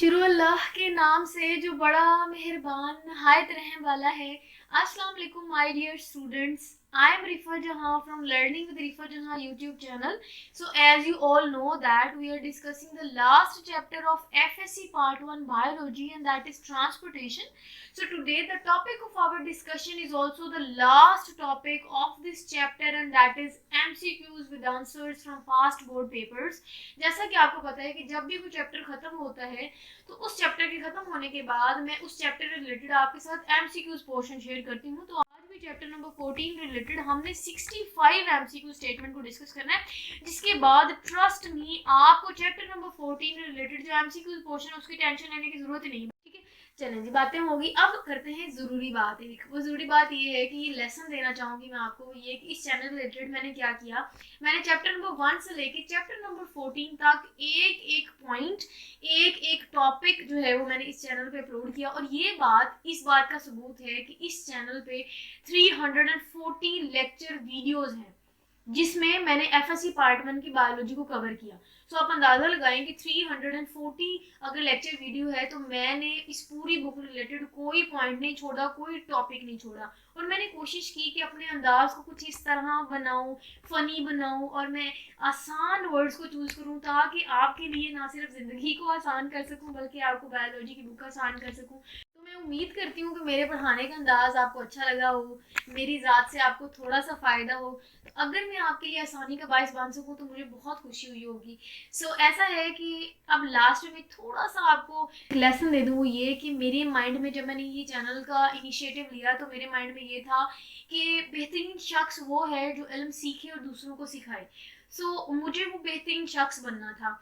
शुरू अल्लाह के नाम से जो बड़ा मेहरबान नहायत रहम वाला है। अस्सलाम वालेकुम my dear students, I am Rifa Jahan from learning with Rifa Jahan YouTube channel. So as you all know that we are discussing the last chapter of FSC part 1 biology, and that is transportation. So today the topic of our discussion is also the last topic of this chapter, and that is MCQs with answers from past board papers. जैसा कि आपको पता है कि जब भी कोई chapter खत्म होता है तो उस चैप्टर के खत्म होने के बाद मैं उस चैप्टर से रिलेटेड आपके साथ एमसीक्यूज पोर्शन शेयर करती हूँ. तो आज भी चैप्टर नंबर 14 रिलेटेड हमने 65 एमसीक्यू स्टेटमेंट को डिस्कस करना है, जिसके बाद ट्रस्ट मी आपको चैप्टर नंबर 14 रिलेटेड जो एमसीक्यूज पोर्शन उसकी टेंशन लेने की जरूरत नहीं है. ठीक है, चलें जी, बातें होगी. अब करते हैं ज़रूरी बात. एक वो ज़रूरी बात ये है कि ये लेसन देना चाहूँगी मैं आपको, ये कि इस चैनल रिलेटेड मैंने क्या किया. मैंने चैप्टर नंबर 1 से लेके चैप्टर नंबर 14 तक एक एक पॉइंट, एक एक टॉपिक जो है वो मैंने इस चैनल पे अपलोड किया. और ये बात इस बात का सबूत है कि इस चैनल पे 340 लेक्चर वीडियोस हैं जिसमें मैंने एफएससी पार्ट 1 की बायोलॉजी को कवर किया. सो आप अंदाजा लगाएं कि 340 अगर लेक्चर वीडियो है तो मैंने इस पूरी बुक रिलेटेड कोई पॉइंट नहीं छोड़ा, कोई टॉपिक नहीं छोड़ा. और मैंने कोशिश की कि अपने अंदाज को कुछ इस तरह बनाऊं, फनी बनाऊं, और मैं आसान वर्ड्स को चूज करूं ताकि आपके लिए ना सिर्फ जिंदगी को आसान कर सकूं बल्कि आपको बायोलॉजी की बुक आसान कर सकूं. तो मैं उम्मीद करती हूँ कि मेरे पढ़ाने का अंदाज आपको अच्छा लगा हो, मेरी ज़ात से आपको थोड़ा सा फ़ायदा हो. तो अगर मैं आपके लिए आसानी का बायस बन सकूँ तो मुझे बहुत खुशी हुई होगी. सो ऐसा है कि अब लास्ट में थोड़ा सा आपको लेसन दे दूँ, वो ये कि मेरे माइंड में जब मैंने ये चैनल का इनिशिएटिव लिया तो मेरे माइंड में ये था कि बेहतरीन शख्स वो है जो इल्म सीखे और दूसरों को सिखाए. सो मुझे वो बेहतरीन शख्स बनना था.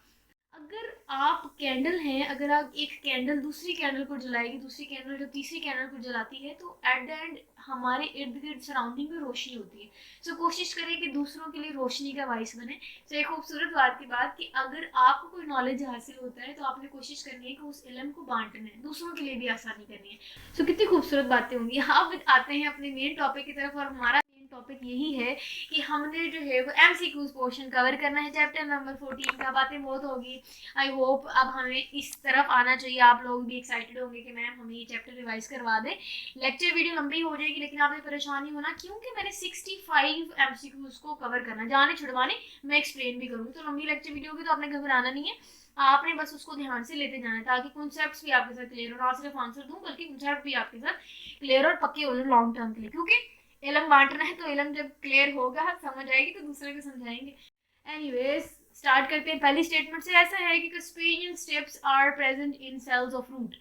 अगर आप कैंडल हैं, अगर आप एक कैंडल दूसरी कैंडल को जलाएगी, दूसरी कैंडल जो तीसरी कैंडल को जलाती है, तो एट द एंड हमारे इर्द गिर्द सराउंडिंग में रोशनी होती है. सो कोशिश करें कि दूसरों के लिए रोशनी का बाइस बने. तो एक खूबसूरत बात की बात कि अगर आपको कोई नॉलेज हासिल होता है तो आपने कोशिश करनी है कि उस इल्म को बांटना है, दूसरों के लिए भी आसानी करनी है. सो कितनी खूबसूरत बातें होंगी. अब आते हैं अपने मेन टॉपिक की तरफ, और हमारा मेन टॉपिक यही है कि हमने जो है वो एमसीक्यूज पोर्शन कवर करना है चैप्टर नंबर 14 का. बातें बहुत होगी. आई होप अब हमें इस तरफ आना चाहिए, आप लोग भी एक्साइटेड होंगे कि मैम हमें ये चैप्टर रिवाइज करवा दें. लेक्चर वीडियो लंबी हो जाएगी लेकिन आपने परेशानी होना, क्योंकि मैंने 65 एमसीक्यूज को कवर करना, जाने छुड़वाने मैं एक्सप्लेन भी करूँगी. तो लंबी लेक्चर वीडियो होगी तो आपने घबराना नहीं है, आपने बस उसको ध्यान से लेते जाना है ताकि कॉन्सेप्ट्स भी आपके साथ क्लियर हो. ना सिर्फ आंसर दूं बल्कि कॉन्सेप्ट भी आपके साथ क्लियर और पक्के हो जाए लॉन्ग टर्म के लिए, क्योंकि इलम बांटना है तो इलम जब क्लियर होगा, समझ आएगी, तो दूसरे को समझाएंगे. एनीवेज स्टार्ट करते हैं पहली स्टेटमेंट से. ऐसा है कि Casparian steps are present in cells of root.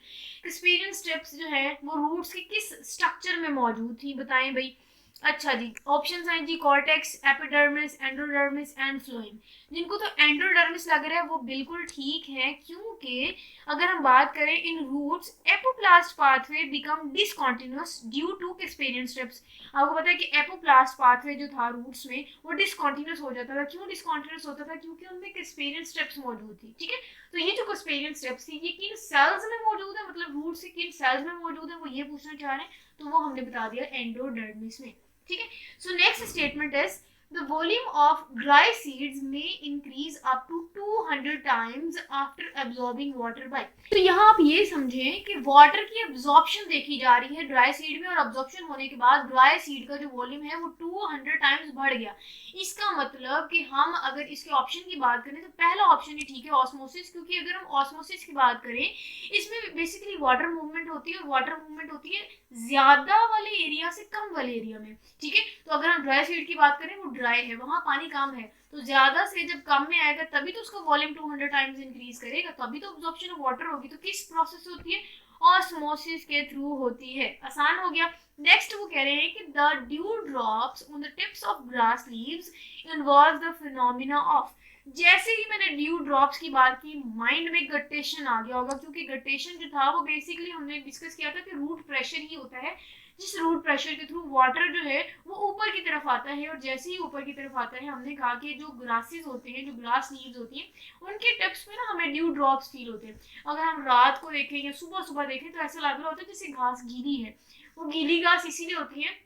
Casparian steps जो है वो रूट्स के किस स्ट्रक्चर में मौजूद थी, बताएं भाई. अच्छा जी, ऑप्शंस हैं जी cortex, epidermis, endodermis and phloem. जिनको तो एंडोडर्मिस लग रहा है वो बिल्कुल ठीक है, क्योंकि अगर हम बात करें in roots apoplast pathway become discontinuous due to Casparian steps. आपको पता है कि एपोप्लास्ट पाथवे जो था रूट्स में वो डिसकंटिन्यूअस हो जाता था. क्यों डिसकंटिन्यूअस होता था? क्योंकि उनमें कस्पेरियन स्टेप्स मौजूद थी. ठीक है, तो ये जो कस्पेरियन स्टेप्स थी ये किन सेल्स में मौजूद है, मतलब रूट से किन सेल्स में मौजूद है वो ये पूछना चाह रहे हैं, तो वो हमने बता दिया एंडोडर्मिस में. ठीक है, सो next statement is the volume of dry seeds may increase up to 200 times after absorbing water by. तो यहाँ आप ये समझें कि वाटर की एब्जॉर्प्शन देखी जा रही है ड्राई सीड में, और एब्जॉर्प्शन होने के बाद ड्राई सीड का जो वॉल्यूम है वो 200 टाइम्स बढ़ गया. इसका मतलब कि हम अगर इसके ऑप्शन की बात करें तो पहला ऑप्शन ही ठीक है, ऑस्मोसिस. क्योंकि अगर हम ऑस्मोसिस की बात करें इसमें बेसिकली वाटर मूवमेंट होती है, और वाटर मूवमेंट होती है ज्यादा वाले एरिया से कम वाले एरिया में. ठीक है, तो अगर हम ड्राई सीड की बात करें वो ड्राई है, वहां पानी कम है, तो ज्यादा से जब कम में आएगा तभी तो उसका वॉल्यूम 200 टाइम्स इंक्रीज करेगा, तभी तो अब्जॉर्प्शन ऑफ वाटर होगी. तो किस प्रोसेस से होती है? ऑस्मोसिस के थ्रू होती है. आसान हो गया. नेक्स्ट वो कह रहे हैं कि the due drops on the tips of grass leaves involve the phenomena of. जैसे ही मैंने ड्यू ड्रॉप्स की बात की माइंड में गटेशन आ गया होगा, क्योंकि गटेशन जो था वो बेसिकली हमने डिस्कस किया था कि रूट प्रेशर ही होता है, जिस रूट प्रेशर के थ्रू वाटर जो है वो ऊपर की तरफ आता है. और जैसे ही ऊपर की तरफ आता है हमने कहा कि जो ग्रासेस होते हैं, जो ग्रास लीव्स होती हैं, उनके टिप्स में ना हमें ड्यू ड्रॉप्स फील होते हैं. अगर हम रात को देखें या सुबह सुबह देखें तो ऐसा लग रहा होता है जैसे घास गीली है. वो गीली घास इसीलिए होती है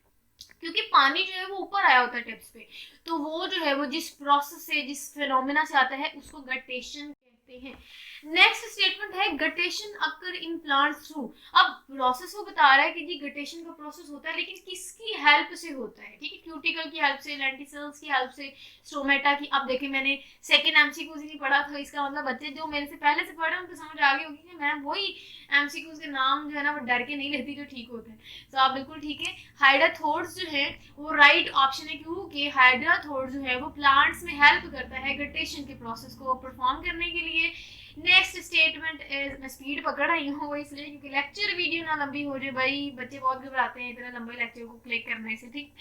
क्योंकि पानी जो है वो ऊपर आया होता है टिप्स पे. तो वो जो है वो जिस प्रोसेस से, जिस फिनोमिना से आता है उसको गटेशन कहते सकते हैं। नेक्स्ट स्टेटमेंट है guttation occur in plants through. अब प्रोसेस वो बता रहा है कि जी गटेशन का प्रोसेस होता है, लेकिन किसकी हेल्प से होता है, ठीक है, क्यूटिकल की हेल्प से, लेंटिसल्स की हेल्प से, स्टोमेटा की। अब देखिए मैंने सेकंड एमसीक्यूज ही नहीं पढ़ा था, इसका मतलब बच्चे जो मेरे से पहले से पढ़े उनको समझ आ गई होगी कि मैं वही एमसीक्यूज के नाम जो है ना वो डर के नहीं लेती जो ठीक होते हैं। तो आप बिल्कुल ठीक है। हाइड्रोथोड्स जो है वो राइट ऑप्शन है, क्योंकि हाइड्रोथोड्स जो है वो प्लांट्स में हेल्प करता है गटेशन के प्रोसेस को परफॉर्म करने के लिए। नेक्स्ट स्टेटमेंट इज, मैं स्पीड पकड़ रही हूँ वो इसलिए क्योंकि लेक्चर वीडियो ना लंबी हो जाए, भाई बच्चे बहुत घबराते हैं इतना लंबे लेक्चर को क्लिक करने से, ठीक।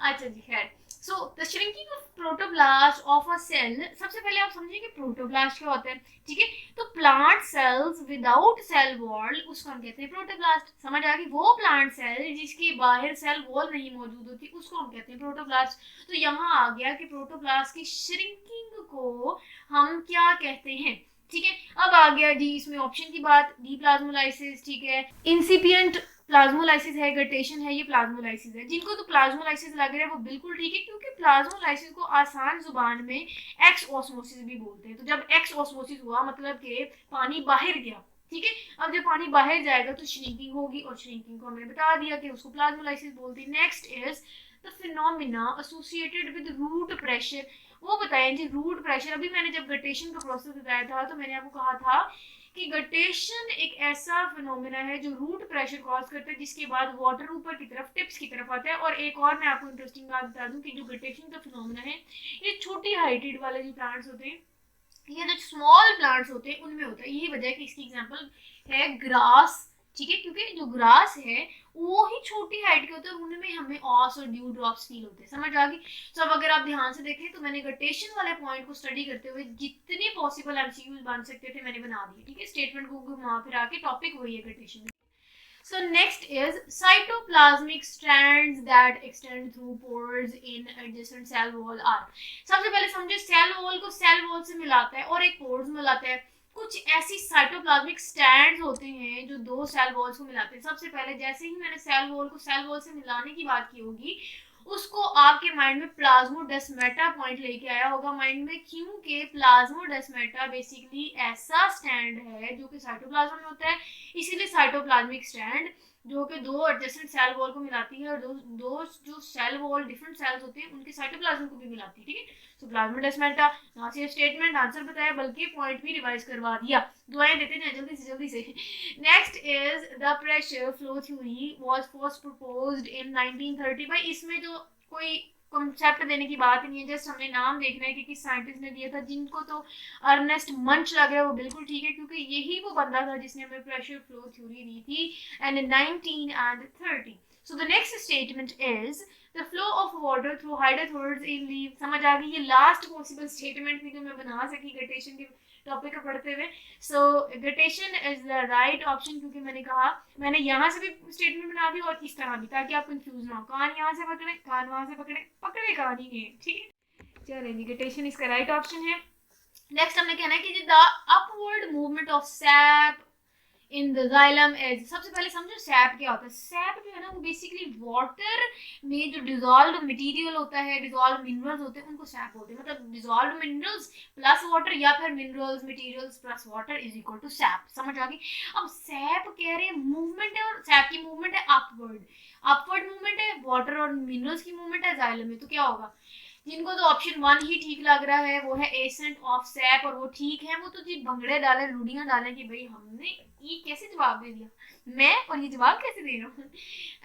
अच्छा जी खैर, so the shrinking of protoplast of a cell, सबसे पहले आप समझिए प्रोटोब्लास्ट क्या होता है, ठीक है। तो plant cells without cell wall उसको हम कहते हैं प्रोटोब्लास्ट, समझ आ गई। वो प्लांट सेल जिसकी बाहर सेल वॉल नहीं मौजूद होती उसको हम कहते हैं प्रोटोब्लास्ट। तो यहाँ आ गया कि प्रोटोब्लास्ट की श्रिंकिंग को हम क्या कहते हैं, ठीक है। अब आ गया जी इसमें ऑप्शन की बात, डी प्लाज्मोलाइसिस, ठीक है, इंसिपिएंट प्लाज्मोलाइसिस है, गटेशन है, ये प्लाज्मोलाइसिस है। जिनको तो प्लाज्मोलाइसिस लग रहा है वो बिल्कुल ठीक है, क्योंकि प्लाज्मोलाइसिस को आसान जुबान में एक्स ऑस्मोसिस भी बोलते हैं। तो जब एक्स ऑस्मोसिस हुआ मतलब कि पानी बाहर गया, ठीक है। अब जब पानी बाहर जाएगा तो श्रिंकिंग होगी, और श्रिंकिंग को हमने बता दिया कि उसको प्लाज्मोलाइसिस बोलते हैं। Next is the phenomena associated with root pressure, वो बताएं जी रूट प्रेशर। अभी मैंने जब गटेशन का प्रोसेस बताया था तो मैंने आपको कहा था कि गटेशन एक ऐसा फिनोमेना है जो रूट प्रेशर कॉज करता है, जिसके बाद वाटर ऊपर की तरफ टिप्स की तरफ आता है। और एक और मैं आपको इंटरेस्टिंग बात बता दूं कि जो गटेशन का फिनोमेना है ये छोटी हाइटेड वाले जो प्लांट्स होते हैं, ये जो स्मॉल प्लांट्स होते हैं उनमें होता है। यही वजह है कि इसकी एग्जांपल है ग्रास, ठीक है, क्योंकि जो ग्रास है वो ही छोटी हाइट के होते हैं, उनमें हमें ऑस और ड्यू ड्रॉप्स फील होते हैं, समझ आ गई। तो अब अगर आप ध्यान से देखें तो मैंने गटेशन वाले पॉइंट को स्टडी करते हुए जितने पॉसिबल एमसीक्यूज बन सकते थे मैंने बना दिए, ठीक है। स्टेटमेंट को घुमा फिरा के टॉपिक वही है guttation. So next is cytoplasmic strands that extend through pores in adjacent cell wall are। सबसे पहले समझे सेल वॉल को सेल वॉल से मिलाता है और एक पोर्स मिलाता है। कुछ ऐसी साइटोप्लाज्मिक स्टैंड्स होते हैं जो दो सेल वॉल्स को मिलाते हैं। सबसे पहले जैसे ही मैंने सेल वॉल को सेल वॉल से मिलाने की बात की होगी उसको आपके माइंड में प्लाज्मोडेस्माटा पॉइंट लेके आया होगा माइंड में, क्योंकि प्लाज्मोडेस्माटा बेसिकली ऐसा स्टैंड है जो कि साइटोप्लाज्म में होता है। इसीलिए साइटोप्लाज्मिक स्टैंड जो कि दो एडजेसेंट सेल वॉल को मिलाती है और दो जो सेल वॉल डिफरेंट सेल्स होते हैं उनके साइटोप्लाज्म को भी मिलाती है, ठीक है। सो प्लाज्मोडेस्माटा ना सिर्फ स्टेटमेंट आंसर बताया बल्कि पॉइंट भी रिवाइज करवा दिया। दुआएं देते जाए जल्दी से। Next is the pressure flow theory was first proposed इन 1930। भाई इसमें जो कोई कॉन्सेप्ट देने की बात नहीं है, जस्ट हमने नाम देखना है कि किस साइंटिस्ट ने दिया था। जिनको तो अर्नेस्ट मंच लग रहा है वो बिल्कुल ठीक है, क्योंकि यही वो बंदा था जिसने हमें प्रेशर फ्लो थ्योरी दी थी and in 1930। So the next statement is the flow of water through hydathodes in leaf. समझ आ गई, ये लास्ट पॉसिबल स्टेटमेंट थी जो मैं बना सकी गटेशन के टॉपिक को पढ़ते हुए। So guttation is the right option, क्योंकि मैंने कहा मैंने यहाँ से भी स्टेटमेंट बना दी और इस तरह भी, ताकि आप कंफ्यूज ना हो, कान यहाँ से पकड़े कान वहां से पकड़े कान ही नहीं, ठीक है। चलिए गटेशन इसका राइट ऑप्शन है। नेक्स्ट हमने कहना है कि the upward movement of sap in the xylem as. सबसे पहले समझो सैप क्या होता है। सैप जो है ना वो बेसिकली वाटर में जो डिजॉल्व मटेरियल होता है, डिजॉल्व मिनरल्स होते हैं उनको सैप बोलते हैं। मतलब डिजॉल्व मिनरल्स प्लस वाटर या फिर minerals materials plus water is equal to sap, समझ आ गई। अब सैप कह रहे हैं मूवमेंट है और सैप की मूवमेंट है अपवर्ड मूवमेंट है, वाटर और मिनरल्स की मूवमेंट है जाइलम में, तो क्या होगा। जिनको तो ऑप्शन 1 ही ठीक लग रहा है वो है एसेंट ऑफ सैप, और वो ठीक है। वो तो जी भंगड़े डाले लुड़ियां डाले कि भाई हमने ये कैसे जवाब दे दिया मैं और ये जवाब कैसे दे रहा हूँ।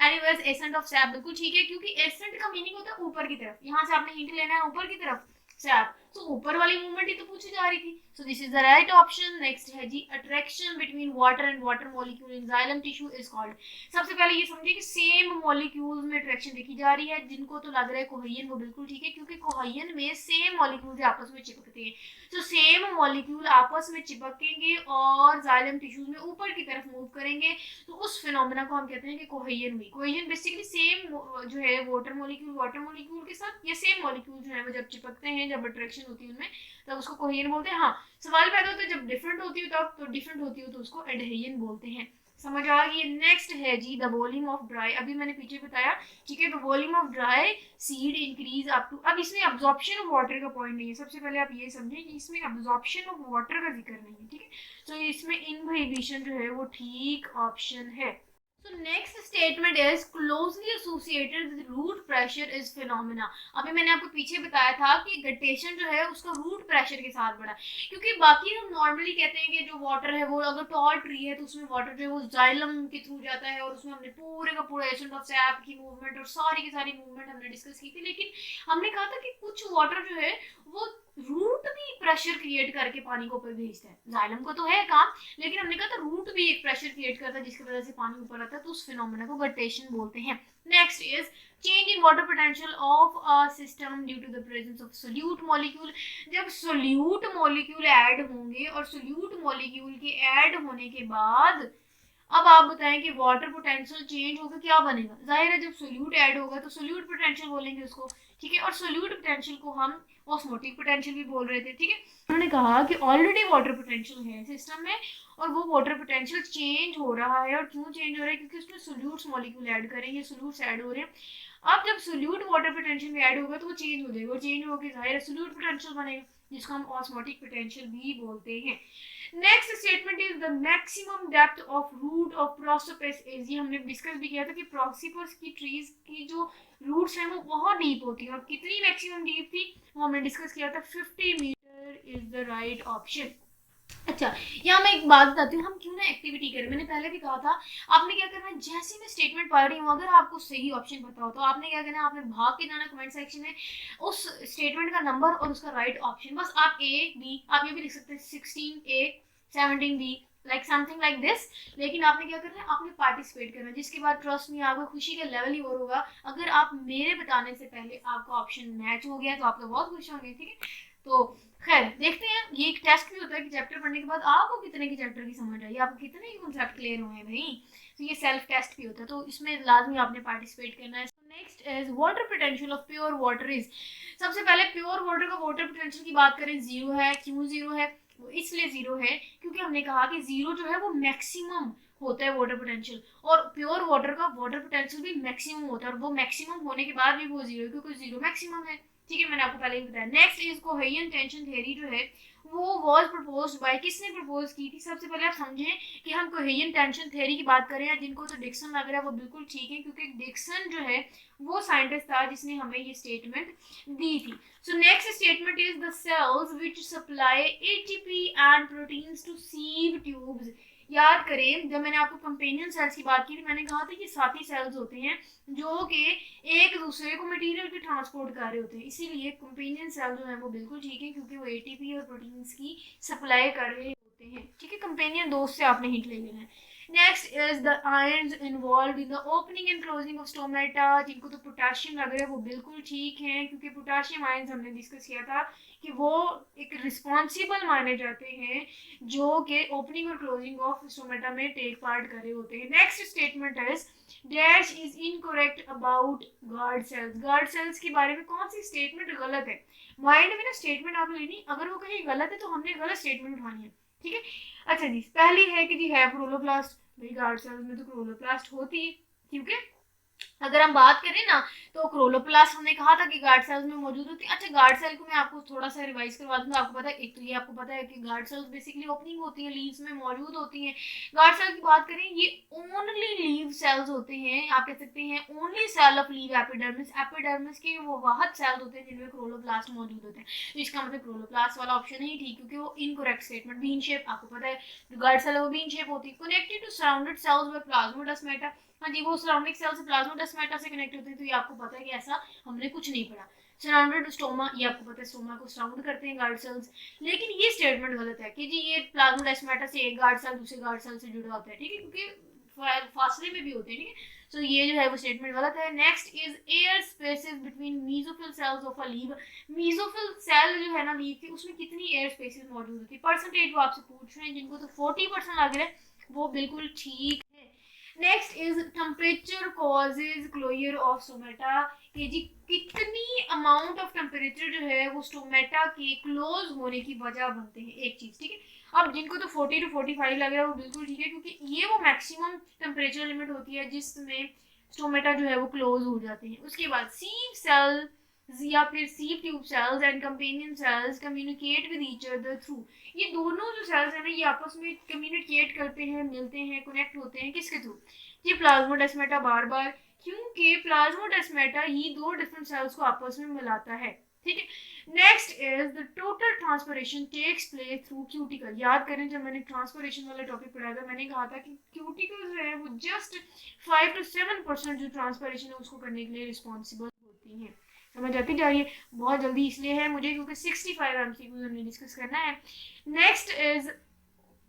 एनीवेज एसेंट ऑफ सैप बिल्कुल ठीक है, क्योंकि एसेंट का मीनिंग होता है ऊपर की तरफ। यहाँ से आपने हिंट लेना है ऊपर की तरफ सैप, तो ऊपर वाली मूवमेंट ही तो पूछी जा रही थी। So this is the right option. Next है जी attraction between water and water molecule in xylem tissue is called. सबसे पहले ये समझिए कि सेम मॉलिक्यूल्स में अट्रैक्शन देखी जा रही है। जिनको तो लग रहा है कोहेयन वो बिल्कुल ठीक है, क्योंकि कोहेयन में सेम मॉलिक्यूल्स आपस में चिपकते हैं। तो सेम मॉलिक्यूल आपस में चिपकेंगे और जाइलम टिश्यूज में ऊपर की तरफ मूव करेंगे, तो उस फिनोमेना को हम कहते हैं कि कोहेयन हुई। कोहेयन बेसिकली सेम जो है वाटर मॉलिक्यूल के साथ या सेम मॉलिक्यूल जो है वो जब चिपकते हैं, जब अट्रैक्शन होती है उनमें, तब उसको कोहेयन बोलते हैं। हाँ, सवाल पैदा होता है जब डिफरेंट होती हो तब, तो डिफरेंट होती हो तो उसको एडहेयन बोलते हैं। समझ आ गई। नेक्स्ट है जी द वॉल्यूम ऑफ ड्राई, अभी मैंने पीछे बताया, ठीक है। The volume of dry seed increase up to, अब इसमें अब्जॉर्प्शन ऑफ वाटर का पॉइंट नहीं है, सबसे पहले आप ये समझें कि इसमें अब्जॉर्प्शन ऑफ वाटर का जिक्र नहीं है, ठीक है। तो इसमें इनहिबिशन जो है वो ठीक ऑप्शन है। So next statement is closely associated with root pressure is phenomena। अभी मैंने आपको पीछे बताया था कि गटेशन जो है उसका रूट प्रेशर के साथ बढ़ा, क्योंकि बाकी हम नॉर्मली कहते हैं कि जो वाटर है वो अगर टॉल ट्री है तो उसमें वाटर जो है वो जाइलम के थ्रू जाता है, और उसमें हमने पूरे का पूरा एजेंट ऑफ सैप की मूवमेंट और सारी की सारी मूवमेंट हमने डिस्कस की थी। लेकिन हमने कहा था कि कुछ वाटर जो है वो रूट भी प्रेशर क्रिएट करके पानी को ऊपर भेजता है। जाइलम को तो है काम, लेकिन हमने कहा था रूट भी एक प्रेशर क्रिएट करता है जिसकी वजह से पानी ऊपर आता है, तो उस फिनोमेना को गटेशन बोलते हैं। Next is change in water potential of a system due to the presence of solute molecule. जब सोल्यूट मॉलिक्यूल ऐड होंगे और सोल्यूट मॉलिक्यूल के ऐड होने के बाद अब आप बताएं कि वाटर पोटेंशियल चेंज होगा, क्या बनेगा? जाहिर है जब सोल्यूट ऐड होगा तो सोल्यूट पोटेंशियल बोलेंगे उसको, ठीक है। और सोल्यूट पोटेंशियल को हम ऑस्मोटिक पोटेंशियल भी बोल रहे थे, ठीक है। उन्होंने कहा कि ऑलरेडी वाटर पोटेंशियल है सिस्टम में और वो वाटर पोटेंशियल चेंज हो रहा है, और क्यों चेंज हो रहा है? क्योंकि उसमें सोल्यूट्स मॉलिक्यूल ऐड करेंगे, सोल्यूट्स ऐड हो रहे हैं। अब जब सोल्यूट वाटर पोटेंशियल में ऐड होगा तो वो चेंज हो जाएगा, और चेंज होकर जाहिर है सोल्यूट पोटेंशियल बनेगा जिसको हम ऑस्मोटिक पोटेंशियल भी बोलते हैं। Next statement is the maximum depth of root of Prosopis is, ये हमने डिस्कस भी किया था कि प्रोसोपस की ट्रीज की जो रूट्स हैं वो बहुत डीप होती है, और कितनी मैक्सिमम डीप थी वो हमने डिस्कस किया था, 50 metre is the right option. अच्छा, यहाँ मैं एक बात बताती हूँ हम क्यों ना एक्टिविटी करें। मैंने पहले भी कहा था आपने क्या करना है, जैसे मैं स्टेटमेंट पढ़ रही हूँ अगर आपको सही ऑप्शन पता हो तो आपने क्या करना है, आपने भाग के जाना कमेंट सेक्शन में उस स्टेटमेंट का नंबर और उसका राइट ऑप्शन, बस आप ए बी, आप ये भी लिख सकते हैं 16A 17B like something like this. लेकिन आपने क्या करना है, आपने पार्टिसिपेट करना है, जिसके बाद ट्रस्ट में आपको खुशी का लेवल ही और होगा। अगर आप मेरे बताने से पहले आपका ऑप्शन मैच हो गया तो आप लोग बहुत खुश होंगे, ठीक है। तो खैर देखते हैं, ये एक टेस्ट भी होता है कि चैप्टर पढ़ने के बाद आपको कितने की चैप्टर की समझ आई, आपको कितने ही कॉन्सेप्ट क्लियर हुए हैं भाई। तो ये सेल्फ टेस्ट भी होता है, तो इसमें लाजमी आपने पार्टिसिपेट करना है। Next is water potential of pure water is, सबसे पहले प्योर वाटर का वाटर पोटेंशियल की बात करें, जीरो है। क्यों जीरो है? वो इसलिए जीरो है क्योंकि हमने कहा कि जीरो जो है वो मैक्सिमम होता है वाटर पोटेंशियल, और प्योर वाटर का वाटर पोटेंशियल भी मैक्सिमम होता है, और वो मैक्सिमम होने के बाद भी वो जीरो है क्योंकि जीरो मैक्सिमम है, ठीक है। मैंने आपको पहले ही बताया। Next is coherent tension theory जो है वो वाज प्रपोज्ड बाय, किसने प्रपोज की थी? सबसे पहले आप समझें कि हम कोहेरेंट टेंशन थ्योरी की बात कर रहे हैं, जिनको तो डिक्सन लग रहा है वो बिल्कुल ठीक है, क्योंकि डिक्सन जो है वो साइंटिस्ट था जिसने हमें ये स्टेटमेंट दी थी। So next statement is the cells which supply ATP and proteins to sieve tubes. याद करें जब मैंने आपको कंपेनियन सेल्स की बात की थी, मैंने कहा था कि साथी सेल्स होते हैं जो कि एक दूसरे को मटेरियल के ट्रांसपोर्ट कर रहे होते हैं, इसीलिए कंपेनियन सेल जो है वो बिल्कुल ठीक है क्योंकि वो एटीपी और प्रोटीन्स की सप्लाई कर रहे होते हैं, ठीक है। कंपेनियन दोस्त से आपने हिंट ले लेना है। Next is the ions involve in the opening and closing of stomata, जिनको तो पोटेशियम लग रहा है वो बिल्कुल ठीक है क्योंकि पोटेशियम आयंस हमने डिस्कस किया था कि वो एक रिस्पॉन्सिबल माने जाते हैं जो कि ओपनिंग और क्लोजिंग ऑफ स्टोमेटा में टेक पार्ट कर रहे होते हैं। Next statement is dash is incorrect about guard cells. Guard cells के बारे में कौन सी स्टेटमेंट गलत है? माइंड में ना स्टेटमेंट आपने लेनी, अगर वो कहीं गलत है तो हमने गलत स्टेटमेंट उठानी है, ठीक है। अच्छा जी, पहली है कि जी है क्रोलोप्लास्ट, भाई गार्ड सेल्स में तो क्रोलोप्लास्ट होती है, ठीक है। अगर हम बात करें ना तो क्रोलोप्लास्ट हमने कहा था कि गार्ड सेल्स में मौजूद होती है। अच्छा, गार्ड सेल को मैं आपको थोड़ा सा रिवाइज करवा दूँ, आपको पता है, एक तो ये आपको पता है कि गार्ड सेल्स बेसिकली ओपनिंग होती है, लीव्स में मौजूद होती हैं। गार्ड सेल की बात करें ये ओनली लीव सेल्स होते हैं, आप कह सकते हैं only cell of leaf epidermis. Epidermis के वो वाहद सेल्स होते हैं जिनमें क्रोलोप्लास्ट मौजूद होते हैं, तो इसका मतलब क्रोलोप्लास्ट वाला ऑप्शन ही ठीक, क्योंकि वो इनकरेक्ट स्टेटमेंट। बीन शेप आपको पता है जो गार्ड सेल है वो बीन शेप होती है। Connected to surrounded cells by plasmodesmata, हाँ जी, वो सराउंडिंग सेल से प्लाज्मोडेस्माटा से कनेक्ट होते हैं, तो ये आपको पता है कि ऐसा हमने कुछ नहीं पढ़ा। सराउंडेड स्टोमा, ये आपको पता है स्टोमा को सराउंड करते हैं गार्ड सेल्स। लेकिन ये स्टेटमेंट गलत है कि जी ये प्लाज्मोडेस्माटा से एक गार्ड सेल दूसरे गार्ड सेल से जुड़ा होता है, ठीक है, क्योंकि फासले में भी होते हैं, ठीक है। तो ये जो है वो स्टेटमेंट गलत है। Next is air spaces between mesophyll cells of a leaf. Mesophyll cell जो है ना लीव की, उसमें कितनी एयर स्पेसेस मौजूद होती है? परसेंटेज वो आपसे पूछ रहे हैं, जिनको तो 40% लग रहा है वो बिल्कुल ठीक है। Next is temperature causes closure of stomata, कि जी कितनी अमाउंट ऑफ टेम्परेचर जो है वो स्टोमेटा के क्लोज होने की वजह बनते हैं, एक चीज, ठीक है। अब जिनको तो 40 to 45 लग रहा है वो बिल्कुल ठीक है, क्योंकि ये वो मैक्सिमम टेम्परेचर लिमिट होती है जिसमें स्टोमेटा जो है वो क्लोज हो जाते हैं। उसके बाद सीव सेल या फिर sieve tube cells and companion cells communicate with each other through, ये दोनों जो सेल्स है ना ये आपस में कम्युनिकेट करते हैं, मिलते हैं, कनेक्ट होते हैं, किसके थ्रू, ये प्लाज्मोडेस्माटा बार बार, क्योंकि प्लाज्मोडेस्माटा ही दो डिफरेंट सेल्स को आपस में मिलाता है, ठीक है। Next is the total transpiration takes place through cuticle. याद करें जब मैंने ट्रांसपोरेशन वाला टॉपिक पढ़ाया था मैंने कहा था कि क्यूटिकल जो है वो जस्ट 5 to 7% जो ट्रांसपोरेशन है उसको करने के लिए रिस्पॉन्सिबल होती है। समझ आती जा रही है? बहुत जल्दी इसलिए है मुझे क्योंकि 65 MCQ हमने डिस्कस करना है। Next is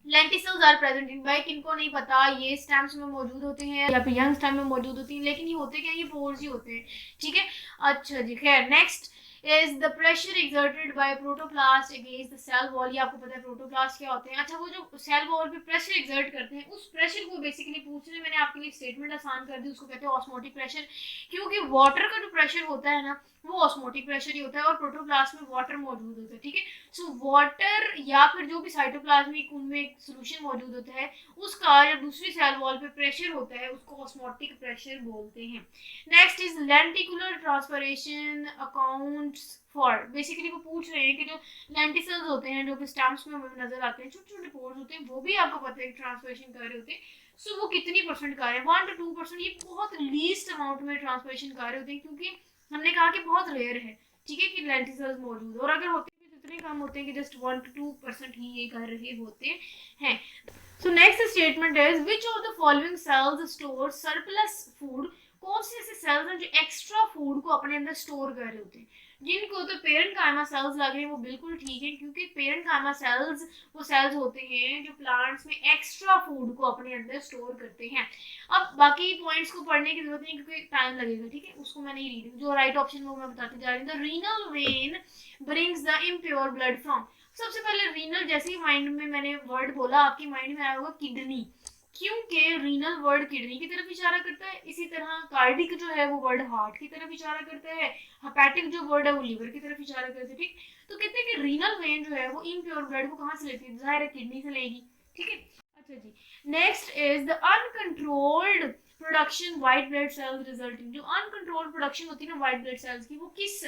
lenticels are present in, भाई किनको नहीं पता, ये स्टेम्स में मौजूद होते हैं या फिर यंग स्टेम में मौजूद होती हैं, लेकिन ये होते क्या, ये पोर्स ही होते हैं, ठीक है। अच्छा जी, खैर next is the pressure exerted by protoplast against the cell wall. ये आपको पता है प्रोटोप्लास्ट क्या होते हैं। अच्छा, वो जो सेल वॉल पे प्रेशर एक्सर्ट करते हैं उस प्रेशर को बेसिकली पूछने मैंने आपके लिए स्टेटमेंट आसान कर दी, उसको कहते हैं ऑस्मोटिक प्रेशर, क्योंकि वाटर का जो प्रेशर होता है ना वो ऑस्मोटिक प्रेशर ही होता है और प्रोटोप्लास्ट में वाटर मौजूद होता है, ठीक है। सो वाटर या फिर जो भी साइटोप्लाज्मिक उनमें सोल्यूशन मौजूद होता है उसका जो दूसरी सेल वॉल पे प्रेशर होता है उसको ऑस्मोटिक प्रेशर बोलते हैं। Next is lenticular transpiration accounts for, basically वो पूछ रहे हैं कि जो लेंटिसल्स होते हैं जो कि स्टैम्प्स में नजर आते हैं, छोटे छोटे पोर्स होते हैं, वो भी आपको पता है ट्रांसपरेशन कर रहे होते हैं। सो वो कितनी परसेंट कर रहे हैं, 1 to 2%, ये बहुत लीस्ट अमाउंट में ट्रांसपरेशन कर रहे होते हैं, क्योंकि हमने कहा कि बहुत रेयर है, ठीक है, कि लेंटिसल्स मौजूद, और अगर होते भी तो इतने कम होते हैं कि जस्ट 1 to 2% ही ये कर रहे होते हैं। सो next statement is which of the following sales store surplus food, कौन से ऐसे सेल्स हैं जो एक्स्ट्रा फूड को अपने अंदर स्टोर कर रहे होते हैं। जिनको तो पेरेंट कायमा सेल्स लग रहे हैं वो बिल्कुल ठीक है, क्योंकि पेरेंट कायमा सेल्स वो सेल्स होते हैं जो प्लांट्स में एक्स्ट्रा फूड को अपने अंदर स्टोर करते हैं। अब बाकी पॉइंट्स को पढ़ने की जरूरत नहीं क्योंकि टाइम लगेगा, ठीक है, उसको मैं नहीं रीड, जो राइट ऑप्शन वो मैं बताते जा रही हूँ। The renal vein brings the impure blood from, सबसे पहले रीनल, जैसे ही माइंड में मैंने वर्ड बोला आपके माइंड में आया होगा किडनी, क्योंकि रीनल वर्ड किडनी की तरफ इशारा करता है। इसी तरह कार्डिक जो है वो वर्ड हार्ट की तरफ इशारा करता है, हेपेटिक जो वर्ड है वो लीवर की तरफ इशारा करता है, ठीक। तो कहते हैं कि रीनल वेन जो है वो इम्प्योर ब्लड को कहाँ से लेती है, जाहिर है किडनी से लेगी, ठीक है। अच्छा जी, next is the uncontrolled production white blood cells resulting, जो अनकंट्रोल्ड प्रोडक्शन होती है ना व्हाइट ब्लड सेल्स की, वो किस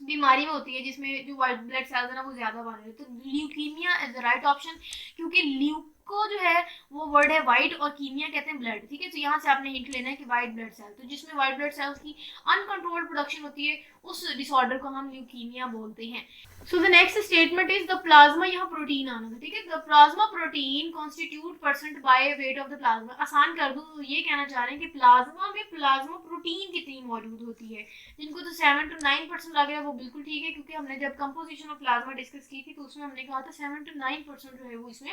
बीमारी में होती है जिसमें जो व्हाइट ब्लड सेल्स है ना वो ज्यादा बन रहे हैं। तो leukaemia is the right option, क्योंकि ल्यूको जो है वो वर्ड है व्हाइट और कीमिया कहते हैं ब्लड, ठीक है। तो यहाँ से आपने हिंट लेना है कि व्हाइट ब्लड सेल, तो जिसमें व्हाइट ब्लड सेल्स की अनकंट्रोल्ड प्रोडक्शन होती है उस डिसऑर्डर को हम ल्यूकीमिया बोलते हैं। सो the next statement is the plasma, यहाँ प्रोटीन आना था, ठीक है। The plasma protein constitute percent by weight of the plasma, आसान कर दूं तो ये कहना चाह रहे हैं कि प्लाज्मा में प्लाज्मा प्रोटीन कितनी मौजूद होती है। जिनको तो 7 to 9% लग रहा है वो बिल्कुल ठीक है, क्योंकि हमने जब कंपोजिशन ऑफ प्लाज्मा डिस्कस की थी तो उसमें हमने कहा था 7 to 9% जो है वो इसमें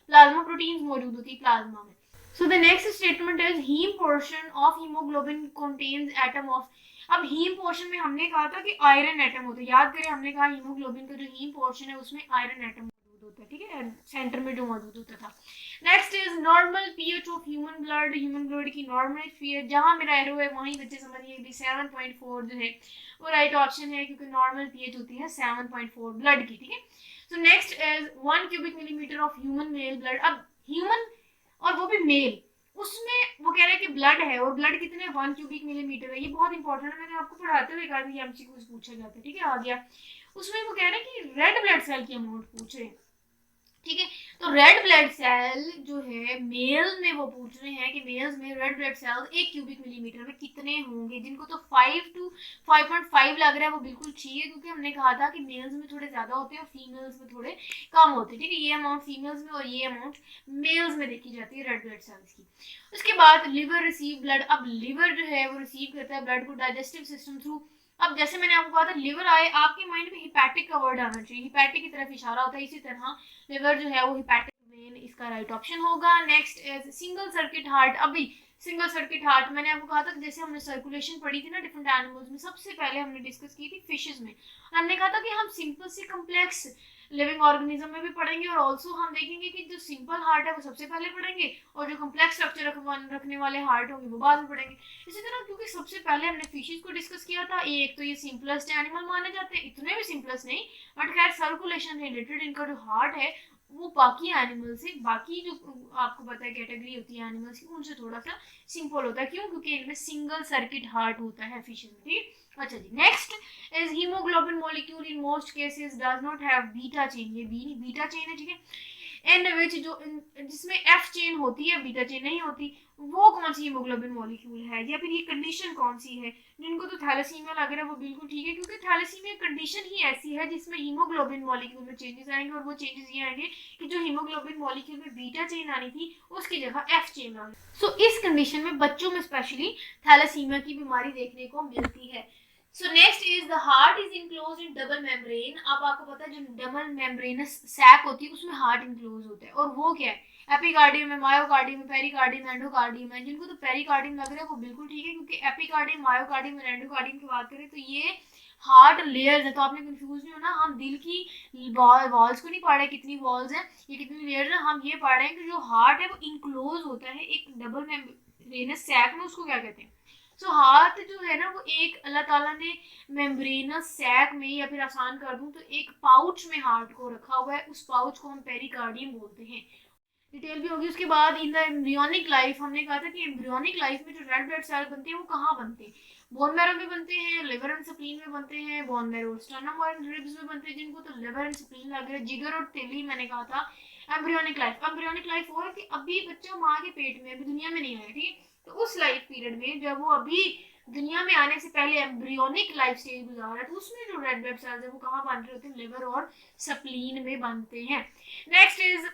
प्लाज्मा प्रोटीन मौजूद होती है प्लाज्मा में। So the next statement is haem portion of haemoglobin contains atom of, अब हीम पोर्शन में हमने कहा था कि आयरन एटम होता है, याद करें हमने कहा हीमोग्लोबिन का जो हीम पोर्शन है उसमें आयरन एटम मौजूद होता है, ठीक है, सेंटर में जो मौजूद होता था। Next is normal pH of human blood की नॉर्मल पीएच, जहां मेरा एरो है वहीं बच्चे समझिए 7.4 जो है वो राइट ऑप्शन है, क्योंकि नॉर्मल पीएच होती है 7.4 ब्लड की, ठीक है। So next is 1 cubic millimetre of human male blood, अब ह्यूमन और वो भी मेल, उसमें वो कह रहे हैं कि ब्लड है और ब्लड कितने 1 क्यूबिक मिलीमीटर है, ये बहुत इंपॉर्टेंट है, मैंने आपको पढ़ाते हुए कहा था ये एमसीक्यू पूछा जाता है, ठीक है, आ गया। उसमें वो कह रहे हैं कि रेड ब्लड सेल की अमाउंट पूछ रहे हैं, ठीक है। तो रेड ब्लड सेल जो है मेल में वो पूछ रहे हैं कि मेल्स में red blood cells 1 cubic millimetre में कितने होंगे। जिनको तो 5 to 5.5 लग रहा है वो बिल्कुल ठीक है, क्योंकि हमने कहा था कि मेल्स में थोड़े ज्यादा होते हैं और फीमेल्स में थोड़े कम होते हैं, ठीक है। ये अमाउंट फीमेल्स में और ये अमाउंट मेल्स में देखी जाती है रेड ब्लड सेल्स की। उसके बाद लिवर रिसीव ब्लड, अब लिवर जो है वो रिसीव करता है ब्लड को डाइजेस्टिव सिस्टम थ्रू। अब जैसे मैंने आपको कहा था लिवर आए आपके माइंड में हिपैटिक का वर्ड आना चाहिए, हिपैटिक की तरफ इशारा होता है, इसी तरह लिवर जो है वो हिपैटिक वेन इसका राइट ऑप्शन होगा। Next is single circuit heart, अभी सिंगल सर्किट हार्ट मैंने आपको कहा था कि जैसे हमने सर्कुलेशन पढ़ी थी ना डिफरेंट एनिमल्स में, सबसे पहले हमने डिस्कस की थी फिशेस में, हमने कहा था कि हम सिंपल से कम्प्लेक्स लिविंग ऑर्गेनिज्म में भी पढ़ेंगे, और ऑल्सो हम देखेंगे कि जो सिंपल हार्ट है वो सबसे पहले पढ़ेंगे, और जो कम्प्लेक्स स्ट्रक्चर रखने वाले हार्ट होंगे वो बाद में पढ़ेंगे। इसी तरह क्योंकि सबसे पहले हमने फिशेज को डिस्कस किया था, एक तो ये सिंपलेस्ट एनिमल माने जाते हैं, इतने भी सिंपलेस्ट नहीं, बट खैर सर्कुलेशन रिलेटेड इनका जो हार्ट है वो बाकी एनिमल से, बाकी जो आपको पता है कैटेगरी होती है एनिमल्स की, उनसे थोड़ा सा सिंपल होता है। क्यों? क्योंकि इनमें सिंगल सर्किट हार्ट होता है फिशेज में, ठीक। अच्छा जी, next is haemoglobin molecule in most cases does not have beta chain, ये बीटा चेन है, ठीक है। इन विच जो जिसमें एफ चेन होती है, बीटा चेन नहीं होती, वो कौन सी हीमोग्लोबिन मॉलिक्यूल है, या फिर ये कंडीशन कौन सी है? जिनको तो थैलेसीमिया लग रहा है वो बिल्कुल ठीक है, क्योंकि थैलेसीमिया कंडीशन ही ऐसी है जिसमें हीमोग्लोबिन मॉलिक्यूल में चेंजेस आएंगे, और वो चेंजेस ये आएंगे कि जो हीमोग्लोबिन मॉलिक्यूल में बीटा चेन आनी थी उसकी जगह एफ चेन आ गई। सो इस कंडीशन में बच्चों में स्पेशली थैलेसीमिया की बीमारी देखने को मिलती है। So next is the heart is enclosed in double membrane। अब आपको पता है जो डबल मेम्ब्रेनस सैक होती है उसमें हार्ट इनक्लोज होता है, और वो क्या है? एपिकार्डियम है, मायोकार्डियम है, पेरिकार्डियम, एंडोकार्डियम है। जिनको तो पेरिकार्डियम लग रहा है वो बिल्कुल ठीक है, क्योंकि एपिकार्डियम, मायोकार्डियम और एंडोकार्डियम की बात करें तो ये हार्ट लेयर्स है। तो आपने कंफ्यूज नहीं होना, हम दिल की वॉल्स को नहीं पढ़ रहे कितनी वॉल्स हैं, ये कितनी लेयर्स हैं, हम ये पढ़ रहे हैं कि जो हार्ट है वो इनक्लोज होता है एक डबल मेम्ब्रेनस सैक में, उसको क्या कहते हैं? सो हार्ट जो है ना वो एक अल्लाह ताला ने मेम्ब्रेनस सैक में, या फिर आसान कर दूं तो एक पाउच में हार्ट को रखा हुआ है, उस पाउच को हम पेरिकार्डियम बोलते हैं। डिटेल भी होगी उसके बाद। इन द एम्ब्रियोनिक लाइफ, हमने कहा था कि एम्ब्रियोनिक लाइफ में जो रेड ब्लड सेल बनते हैं वो कहाँ बनते हैं? बोन मैरो में बनते हैं, लिवर एंड स्प्लीन में बनते हैं, बोन मैरो स्टर्नम और रिब्स में बनते हैं। जिनको तो लिवर एंड स्प्लीन लग रहा है, जिगर और तिल्ली मैंने कहा था। एम्ब्रियोनिक लाइफ वो है कि अभी बच्चा माँ के पेट में, अभी दुनिया में नहीं आया, ठीक है। तो उस लाइफ पीरियड में जब वो अभी दुनिया में आने से पहले एम्ब्रियोनिक लाइफ स्टेज गुजार रहा है, तो उसमें जो रेड ब्लड सेल्स है वो कहाँ बन रहे होते हैं? लिवर और स्प्लीन में बनते हैं। Next is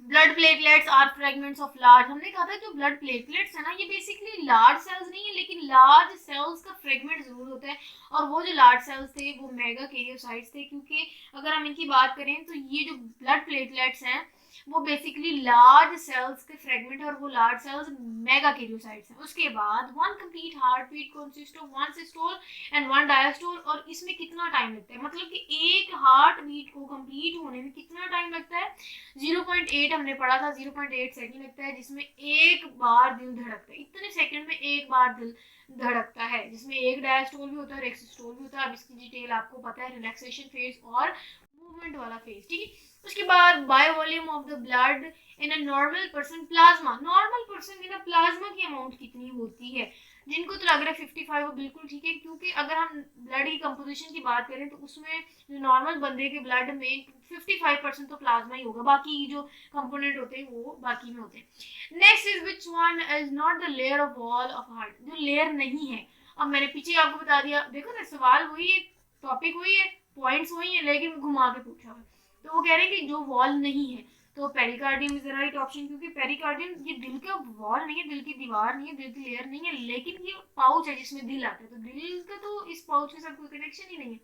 blood platelets are fragments of large. हमने कहा था जो ब्लड प्लेटलेट्स है ना ये बेसिकली लार्ज सेल्स नहीं है, लेकिन लार्ज सेल्स का फ्रेगमेंट जरूर होता है, और वो जो लार्ज सेल्स थे वो मेगा कैरियोसाइट्स थे। क्योंकि अगर हम इनकी बात करें तो ये जो ब्लड प्लेटलेट्स हैं वो बेसिकली लार्ज सेल्स के फ्रेगमेंट है, और वो लार्ज सेल्स मेगा कैरियोसाइट्स हैं। उसके बाद one complete heart beat consist of one systole and one diastole. और इसमें कितना टाइम लगता है? मतलब कि एक हार्ट बीट को कंप्लीट होने में कितना टाइम लगता है? 0.8 हमने पढ़ा था, 0.8 सेकंड लगता है, जिसमें एक बार दिल धड़कता है। इतने सेकंड में एक बार दिल धड़कता है, जिसमें एक डायस्टोल भी होता है और एक सिस्टोल भी होता है। अब इसकी डिटेल आपको पता है, रिलैक्सेशन फेज और मूवमेंट वाला फेज, ठीक है। उसके बाद bio volume of the blood in a normal person, plasma, normal person में ना प्लाज्मा की अमाउंट कितनी होती है? जिनको तो लग रहा है 55 वो बिल्कुल ठीक है, क्योंकि अगर हम ब्लड की कंपोजिशन की बात करें तो उसमें जो नॉर्मल बंदे के ब्लड में 55% तो प्लाज्मा ही होगा, बाकी जो कंपोनेंट होते हैं वो बाकी में होते हैं। Next is which one is not the layer of wall of heart, जो लेयर नहीं है। अब मैंने पीछे आपको बता दिया, देखो ना सवाल वही है, टॉपिक वही है, पॉइंट्स वही है, लेकिन घुमा के पूछा हुआ। तो वो कह रहे हैं कि जो वॉल नहीं है, तो pericardium is the right option, क्योंकि पेरिकार्डियम ये दिल का वॉल नहीं है, दिल की दीवार नहीं है, दिल की लेयर नहीं है, लेकिन ये पाउच है जिसमें दिल आता है। तो दिल का तो इस पाउच के साथ कोई कनेक्शन ही नहीं है,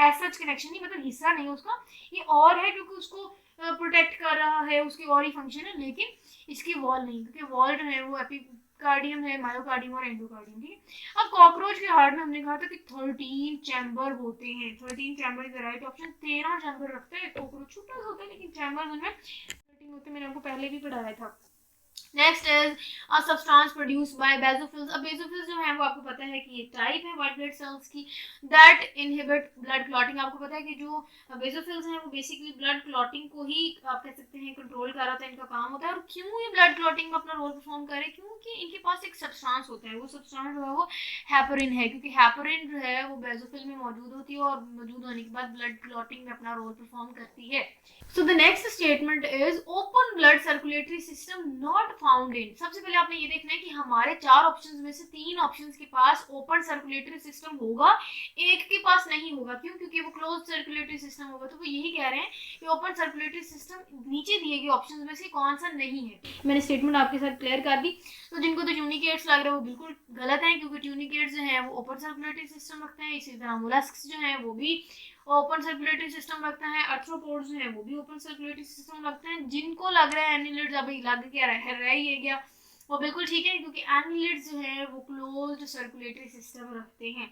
ऐसा कनेक्शन नहीं, मतलब हिस्सा नहीं है उसका, ये और है क्योंकि उसको प्रोटेक्ट कर रहा है, उसके और ही फंक्शन है, लेकिन इसकी वॉल नहीं, क्योंकि वॉल जो है वो एपिकार्डियम है, मायोकार्डियम और एंडोकार्डियम, ठीक है। अब कॉकरोच के हार्ट में हमने कहा था कि 13 चैम्बर होते हैं, 13 chamber is the right option. 13 chamber रखते हैं कॉकरोच, छोटा सा होता है लेकिन चैम्बर उनमें 13 होते हैं, मैंने आपको पहले भी पढ़ाया था। Next is a substance produced by basophils. अब बेसोफिल्स जो है वो आपको पता है कि ये टाइप है व्हाइट ब्लड सेल्स की दैट इनहिबिट ब्लड क्लॉटिंग। आपको पता है कि जो बेसोफिल्स हैं वो बेसिकली ब्लड क्लॉटिंग को ही आप कह सकते हैं कंट्रोल कर रहा था, इनका काम होता है। और क्यों ये ब्लड क्लॉटिंग में अपना रोल परफॉर्म करे? क्योंकि इनके पास एक सब्सटेंस होता है, वो सब्सटेंस जो है वो हेपरिन है, क्योंकि हेपरिन जो है वो बेसोफिल में मौजूद होती है और मौजूद होने के बाद ब्लड क्लॉटिंग में अपना रोल परफॉर्म करती है। So the next statement is open blood circulatory system not found in। सबसे पहले आपने ये देखना है कि हमारे 4 ऑप्शंस में से 3 ऑप्शंस के पास ओपन सर्कुलेटरी सिस्टम होगा, एक के पास नहीं होगा। क्यों? क्योंकि वो क्लोज सर्कुलेटरी सिस्टम होगा। तो वो यही कह रहे हैं कि ओपन सर्कुलेटरी सिस्टम नीचे दिए गए ऑप्शंस में से कौन सा नहीं है। मैंने स्टेटमेंट आपके साथ क्लियर कर दी। तो जिनको तो ट्यूनिकेट्स लग रहा है वो बिल्कुल गलत है, क्योंकि ट्यूनिकेट्स जो है वो ओपन सर्कुलेटरी सिस्टम रखते हैं। इसी तरह मोलस्क्स जो है वो भी ओपन सर्कुलेटरी सिस्टम रखता है, अर्थ्रोपोड्स जो है वो भी ओपन सर्कुलेटरी सिस्टम रखते हैं। जिनको लग रहा है एनिलिड्स अभी लग क्या रह ही है क्या, वो बिल्कुल ठीक है, क्योंकि एनालिड्स जो है वो क्लोज्ड सर्कुलेटरी सिस्टम रखते हैं।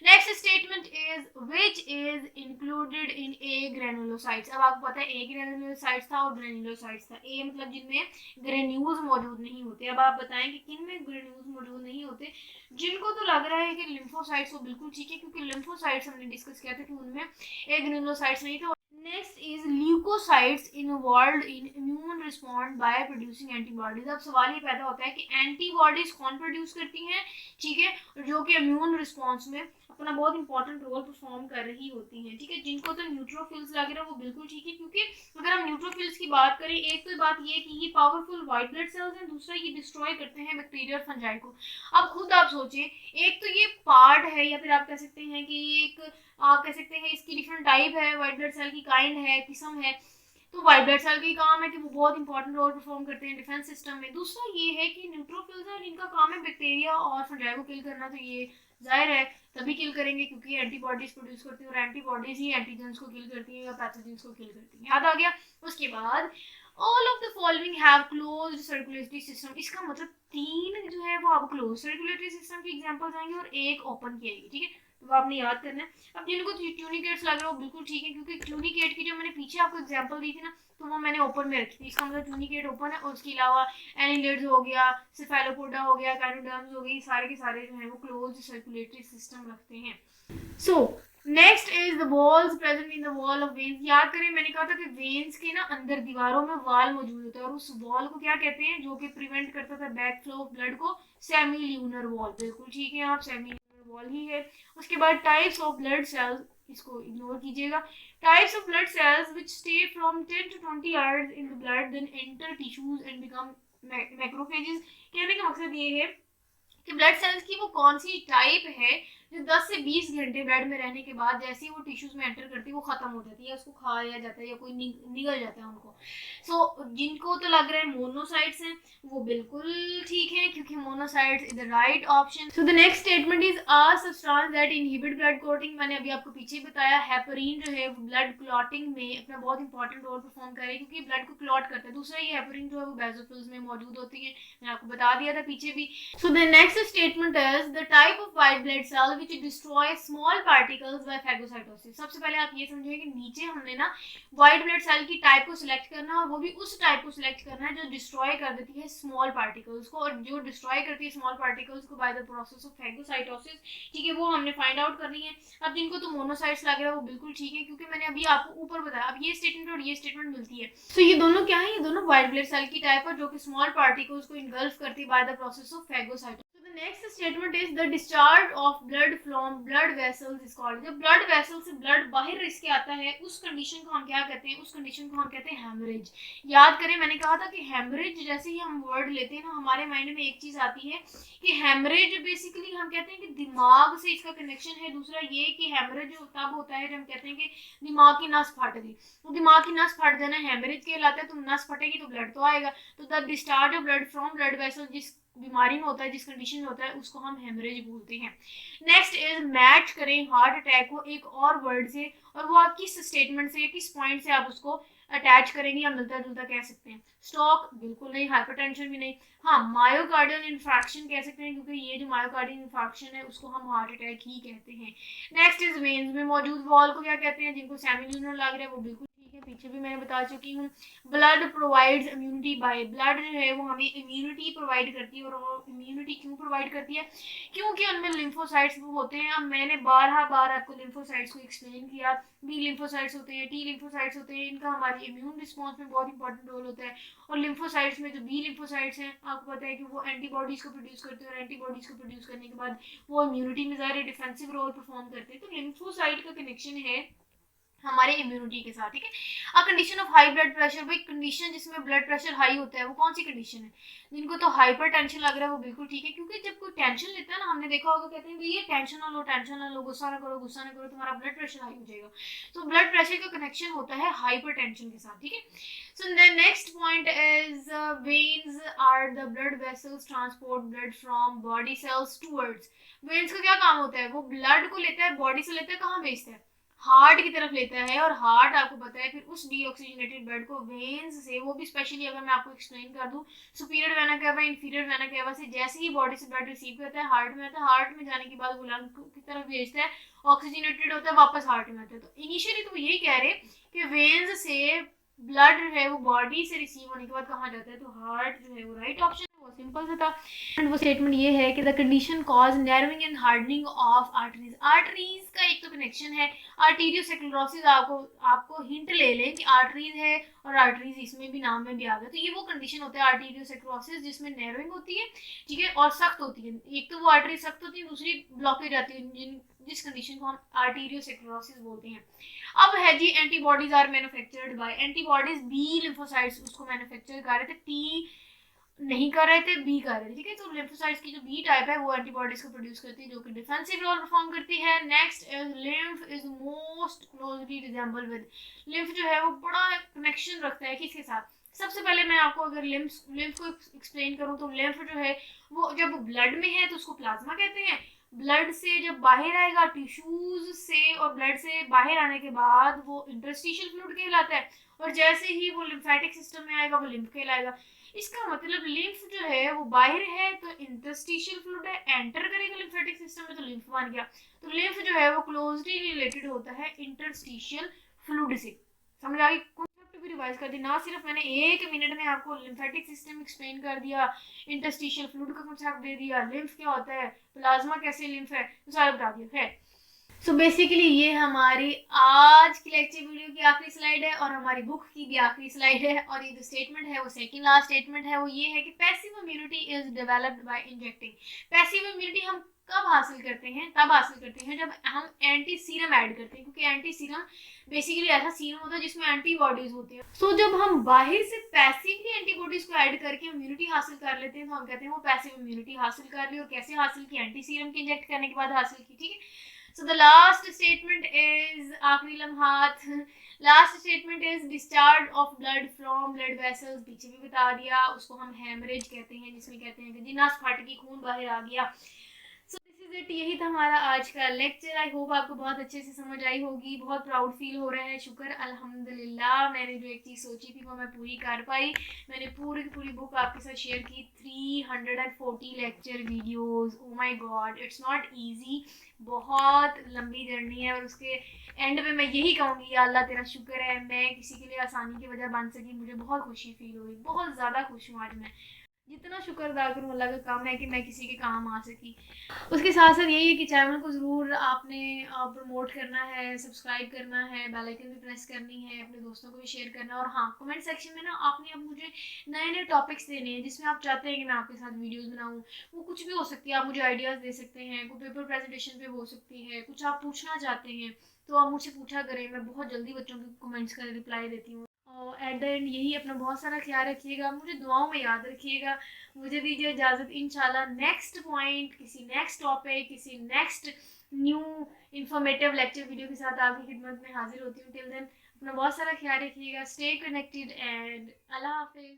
Next statement is which is included in A granulocytes. अब आपको पता है ए ग्रेनुलोसाइट्स था और ग्रेनुलोसाइट्स था। ए मतलब जिनमें ग्रेन्यूल्स मौजूद नहीं होते। अब आप बताएं कि किन में ग्रेन्यूल्स मौजूद नहीं होते। जिनको तो लग रहा है कि लिम्फोसाइट्स, वो बिल्कुल ठीक है, क्योंकि लिम्फोसाइट्स हमने डिस्कस किया था कि उनमें ए ग्रेनुलोसाइट्स नहीं थे। Next is leukocytes involved in immune response by producing antibodies. अब सवाल ये पैदा होता है कि एंटीबॉडीज कौन प्रोड्यूस करती हैं, ठीक है, जो कि इम्यून रिस्पॉन्स में अपना बहुत इंपॉर्टेंट रोल परफॉर्म कर रही होती हैं, ठीक है। जिनको तो न्यूट्रोफिल्स लग रहा है वो बिल्कुल ठीक है, क्योंकि अगर हम न्यूट्रोफिल्स की बात करें, एक तो बात ये कि ये पावरफुल व्हाइट ब्लड सेल्स हैं, दूसरा ये डिस्ट्रॉय करते हैं बैक्टीरिया और फंजाई को। अब खुद आप सोचें, एक तो ये पार्ट है, या फिर आप कह सकते हैं कि ये एक, आप कह सकते हैं इसकी डिफरेंट टाइप है, व्हाइट ब्लड सेल की काइंड है, किस्म है। तो व्हाइट ब्लड सेल का काम है कि वो बहुत इंपॉर्टेंट रोल परफॉर्म करते हैं डिफेंस सिस्टम में। दूसरा ये है कि न्यूट्रोफिल्स हैं जिनका काम है बैक्टीरिया और फंजाई को किल करना, तो ये जाहिर है तभी किल करेंगे क्योंकि एंटीबॉडीज प्रोड्यूस करती हैं, और एंटीबॉडीज ही एंटीजेंस को किल करती हैं या पैथोजेंस को किल करती हैं। याद आ गया। उसके बाद all of the following have closed circulatory system. इसका मतलब 3 जो है वो आप क्लोज सर्कुलेटरी सिस्टम की एग्जांपल्स आएंगे और एक ओपन की आएगी, ठीक है। तो वो आपने याद करना है। अब जिनको ट्यूनिकेट्स लग रहा है वो बिल्कुल ठीक है, क्योंकि ट्यूनिकेट की जो मैंने पीछे आपको एग्जांपल दी थी ना, तो वो मैंने ओपन में रखी थी। इसका मतलब ट्यूनिकेट ओपन है, और उसके अलावा एनिलिड्स हो गया, सेफेलोपोडा हो गया, काइनोडर्म्स हो गई, सारे के सारे जो है वो क्लोज्ड सर्कुलेटरी सिस्टम रखते हैं। So next is the walls present in the wall of veins. याद करें मैंने कहा था कि वेन्स के ना अंदर दीवारों में वॉल मौजूद होता है, और उस वॉल को क्या कहते हैं, जो कि प्रिवेंट करता था बैक फ्लो ऑफ ब्लड को, सेमी ल्यूनर वॉल। बिल्कुल ठीक है, आप सेमी ल्यूनर वॉल ही है। उसके बाद टाइप्स ऑफ ब्लड सेल्स, इसको इग्नोर कीजिएगा। Types of blood cells which stay from 10 to 20 hours in the blood then enter tissues and become macrophages. कहने का मकसद ये है कि ब्लड सेल्स की वो कौन सी टाइप है जो 10 से 20 घंटे ब्लड में रहने के बाद जैसे ही वो टिश्यूज में एंटर करती है वो खत्म हो जाती है, या उसको खाया जाता है, या कोई निगल जाता है उनको। सो जिनको तो लग रहा है मोनोसाइट्स हैं, वो बिल्कुल ठीक है, क्योंकि monocytes is the right option. So the next statement is a substance that inhibit blood clotting. मैंने अभी आपको पीछे बताया, हेपरिन जो है वो ब्लड क्लॉटिंग में अपना बहुत इंपॉर्टेंट रोल परफॉर्म करे, क्योंकि ब्लड को क्लॉट करता है। दूसरा ये हेपरिन जो है वो बेसोफिल्स में मौजूद होती है, मैंने आपको बता दिया था पीछे भी। So the next statement is the type of white blood cell which destroys small particles by phagocytosis. सबसे पहले आप ये समझिए कि नीचे हमने ना व्हाइट ब्लड सेल की टाइप को सिलेक्ट करना है, और वो भी उस टाइप को सिलेक्ट करना है जो डिस्ट्रॉय कर देती है स्मॉल पार्टिकल्स को, और जो डिस्ट्रॉय करती है स्मॉल पार्टिकल्स को by the process of phagocytosis, ठीक है, वो हमने फाइंड आउट करनी है। अब जिनको तो मोनोसाइट्स लग रहा है वो बिल्कुल ठीक है, क्योंकि मैंने अभी आपको ऊपर बताया। अब ये स्टेटमेंट और ये स्टेटमेंट मिलती है, तो ये दोनों क्या है, ये दोनों व्हाइट ब्लड सेल की टाइप है जो कि स्मॉल पार्टिकल्स को इनगल्फ करती है by the process of phagocytosis. The next statement is the discharge of blood from blood vessels is called। जब blood vessel से blood बाहर रिस के आता है, उस कंडीशन को हम क्या कहते हैं, उस कंडीशन को हम कहते हैं हेमरेज। याद करें मैंने कहा था कि हेमरेज जैसे ही हम वर्ड लेते हैं ना, हमारे माइंड में एक चीज आती है कि हेमरेज बेसिकली हम कहते हैं कि दिमाग से इसका कनेक्शन है। दूसरा ये कि हेमरेज तब होता है जब हम कहते हैं कि दिमाग की नस फट गई, तो दिमाग की नस फट जाना हेमरेज कहलाता है। तो नस फटेगी तो ब्लड तो आएगा। तो the discharge of blood from blood vessel, जिस बीमारी में होता है, जिस कंडीशन में होता है, उसको हम हेमरेज बोलते हैं। नेक्स्ट इज मैच करें हार्ट अटैक को एक और वर्ड से, और वो आप किस स्टेटमेंट से, किस पॉइंट से आप उसको अटैच करेंगे, या मिलता जुलता कह सकते हैं। स्ट्रोक बिल्कुल नहीं, हाइपरटेंशन भी नहीं। हाँ, मायोकार्डियल इन्फार्क्शन कह सकते हैं, क्योंकि ये जो मायोकार्डियल इन्फार्क्शन है उसको हम हार्ट अटैक ही कहते हैं। नेक्स्ट इज वेन्स में मौजूद वॉल को क्या कहते हैं, जिनको सेमील्यूनर लग रहा है वो बिल्कुल ठीक है, पीछे भी मैंने बता चुकी हूँ। Blood provides immunity bye, blood जो है वो हमें इम्यूनिटी प्रोवाइड करती है, और वो इम्यूनिटी क्यों प्रोवाइड करती है, क्योंकि उनमें लिम्फोसाइट्स होते हैं। अब मैंने बार आपको लिम्फोसाइट्स को एक्सप्लेन किया, बी लिम्फोसाइट्स होते हैं, टी लिम्फोसाइट्स होते हैं, इनका हमारी इम्यून रिस्पॉन्स में बहुत इंपॉर्टेंट रोल होता है। और लिम्फोसाइट्स में जो बी लिम्फोसाइट्स हैं, आपको पता है कि वो एंटीबॉडीज को प्रोड्यूस करते हैं, और एंटीबॉडीज को प्रोड्यूस करने के बाद वो इम्यूनिटी में ज़्यादा डिफेंसिव रोल परफॉर्म करते हैं। तो लिम्फोसाइट का कनेक्शन है हमारे इम्यूनिटी के साथ, ठीक है। A condition of high blood pressure, भाई कंडीशन जिसमें ब्लड प्रेशर हाई होता है वो कौन सी कंडीशन है, जिनको तो हाइपर टेंशन लग रहा है वो बिल्कुल ठीक है, क्योंकि जब कोई टेंशन लेता है ना, हमने देखा होगा कहते हैं भैया टेंशन ना लो, गुस्सा ना करो, तुम्हारा ब्लड प्रेशर हाई हो जाएगा। तो ब्लड प्रेशर का कनेक्शन होता है हाइपर टेंशन के साथ, ठीक है। So the next point is veins are the blood vessels transport blood from body cells towards. Veins का क्या काम होता है, वो ब्लड को लेता है, बॉडी से लेता है, कहाँ भेजता है, हार्ट की तरफ लेता है, और हार्ट आपको पता है फिर उस डीऑक्सीजनेटेड ब्लड को वेन्स से, वो भी स्पेशली अगर मैं आपको एक्सप्लेन कर दूं, superior vena cava inferior vena cava से जैसे ही बॉडी से ब्लड रिसीव करता है हार्ट में आता है, हार्ट में जाने के बाद वो लंग की तरफ भेजता है, ऑक्सीजनेटेड होता है, वापस हार्ट में आता है। तो इनिशियली तो यही कह रहे कि वेन्स से ब्लड जो है वो बॉडी से रिसीव होने के बाद कहाँ जाता है, तो हार्ट जो है वो राइट ऑप्शन है, वो सिंपल सा था। एंड वो स्टेटमेंट ये है कि the condition cause narrowing and hardening of arteries. Arteries का एक तो कनेक्शन है, आर्टीरियोस्क्लेरोसिस आपको आपको हिंट ले लें कि आर्टरीज है और आर्टरीज इसमें भी नाम में भी आ गया, तो ये वो कंडीशन होता है आर्टीरियोस्क्लेरोसिस जिसमें नैरोइंग होती है, ठीक है, और सख्त होती है। एक तो वो आर्टरी सख्त होती है, दूसरी ब्लॉकेज आती है, जिस कंडीशन को हम आर्टीरियोस्क्लेरोसिस बोलते हैं। अब है जी antibodies are manufactured by, antibodies B lymphocytes उसको मैन्युफैक्चर कर रहे थे, टी नहीं कर रहे थे, बी कर रहे थे, ठीक है। तो लिम्फोसाइट्स की जो बी टाइप है वो एंटीबॉडीज को प्रोड्यूस करती है जो कि डिफेंसिव रोल परफॉर्म करती है। Next is lymph is most closely resemble with, lymph जो है वो बड़ा कनेक्शन रखता है किसके साथ। सबसे पहले मैं आपको अगर लिम्फ को एक्सप्लेन करूं तो लिम्फ जो है वो जब ब्लड में है तो उसको प्लाज्मा कहते हैं, ब्लड से जब बाहर आएगा टिश्यूज से और ब्लड से बाहर आने के बाद वो इंटरस्टिशियल फ्लूइड कहलाता है, और जैसे ही वो लिम्फेटिक सिस्टम में आएगा वो लिम्फ कहलाएगा। इसका मतलब लिम्फ जो है वो बाहर है तो इंटरस्टिशियल फ्लूइड है, एंटर करेगा लिम्फेटिक सिस्टम में तो लिम्फ बन गया। तो लिम्फ जो है वो क्लोजली रिलेटेड होता है इंटरस्टिशियल फ्लूइड से। समझ आ गई, कॉन्सेप्ट भी रिवाइज कर दी, ना सिर्फ मैंने 1 मिनट में आपको लिम्फेटिक सिस्टम एक्सप्लेन कर दिया, इंटरस्टिशियल फ्लूइड का कॉन्सेप्ट दे दिया, लिम्फ क्या होता है, प्लाज्मा कैसे लिम्फ है, तो सारा बता दिया है। सो बेसिकली ये हमारी आज की लेक्चर वीडियो की आखिरी स्लाइड है और हमारी बुक की भी आखिरी स्लाइड है, और ये जो स्टेटमेंट है वो सेकंड लास्ट स्टेटमेंट है, वो ये है कि passive immunity is developed by injecting. Passive immunity हम कब हासिल करते हैं, तब हासिल करते हैं जब हम एंटी सीरम ऐड करते हैं, क्योंकि एंटी सीरम बेसिकली ऐसा सीरम होता है जिसमें एंटीबॉडीज होती हैं। सो जब हम बाहर से पैसिवली एंटीबॉडीज को ऐड करके इम्यूनिटी हासिल कर लेते हैं तो हम कहते हैं वो पैसिव इम्यूनिटी हासिल कर ली। और कैसे हासिल की, एंटी सीरम के इंजेक्ट करने के बाद हासिल की, ठीक है। So the last statement is आखिरी लम्हात, last statement is discharge of blood from blood vessels, पीछे भी बता दिया, उसको हम हेमरेज कहते हैं, जिसमें कहते हैं कि जी नस फट गई, खून बाहर आ गया। सो दिस इज इट, यही था हमारा आज का लेक्चर। आई होप आपको बहुत अच्छे से समझ आई होगी, बहुत प्राउड फील हो रहा है, शुक्र अल्हम्दुलिल्लाह मैंने जो एक चीज़ सोची थी वो मैं पूरी कर पाई। मैंने पूरी की पूरी बुक आपके साथ शेयर की, 340 lecture videos. Oh my God, it's not easy, बहुत लंबी जर्नी है, और उसके एंड में मैं यही कहूँगी या अल्लाह तेरा शुक्र है मैं किसी के लिए आसानी की वजह बन सकी, मुझे बहुत खुशी फील हुई, बहुत ज़्यादा खुश हूँ आज मैं। जितना शुक्र अदा करूँ अल्लाह का काम है कि मैं किसी के काम आ सकी। उसके साथ साथ यही है कि चैनल को ज़रूर आपने प्रमोट करना है, सब्सक्राइब करना है, बेल आइकन भी प्रेस करनी है, अपने दोस्तों को भी शेयर करना है। और हाँ, कमेंट सेक्शन में ना आपने अब मुझे नए नए टॉपिक्स देने हैं जिसमें आप चाहते हैं कि मैं आपके साथ वीडियोस बनाऊँ। वो कुछ भी हो सकती है, आप मुझे आइडियाज़ दे सकते हैं, कोई पेपर प्रेजेंटेशन पे हो सकती है, कुछ आप पूछना चाहते हैं तो आप मुझसे पूछा करें, मैं बहुत जल्दी बच्चों के कमेंट्स का रिप्लाई देती हूँ। और एट द एंड यही, अपना बहुत सारा ख्याल रखिएगा, मुझे दुआओं में याद रखिएगा। मुझे दीजिए इजाज़त, इंशाल्लाह नेक्स्ट पॉइंट, किसी नेक्स्ट टॉपिक, किसी next new informative lecture video के साथ आपकी खिदमत में हाजिर होती हूँ। टिल देन अपना बहुत सारा ख्याल रखिएगा, स्टे कनेक्टेड एंड अल्लाह हाफिज़।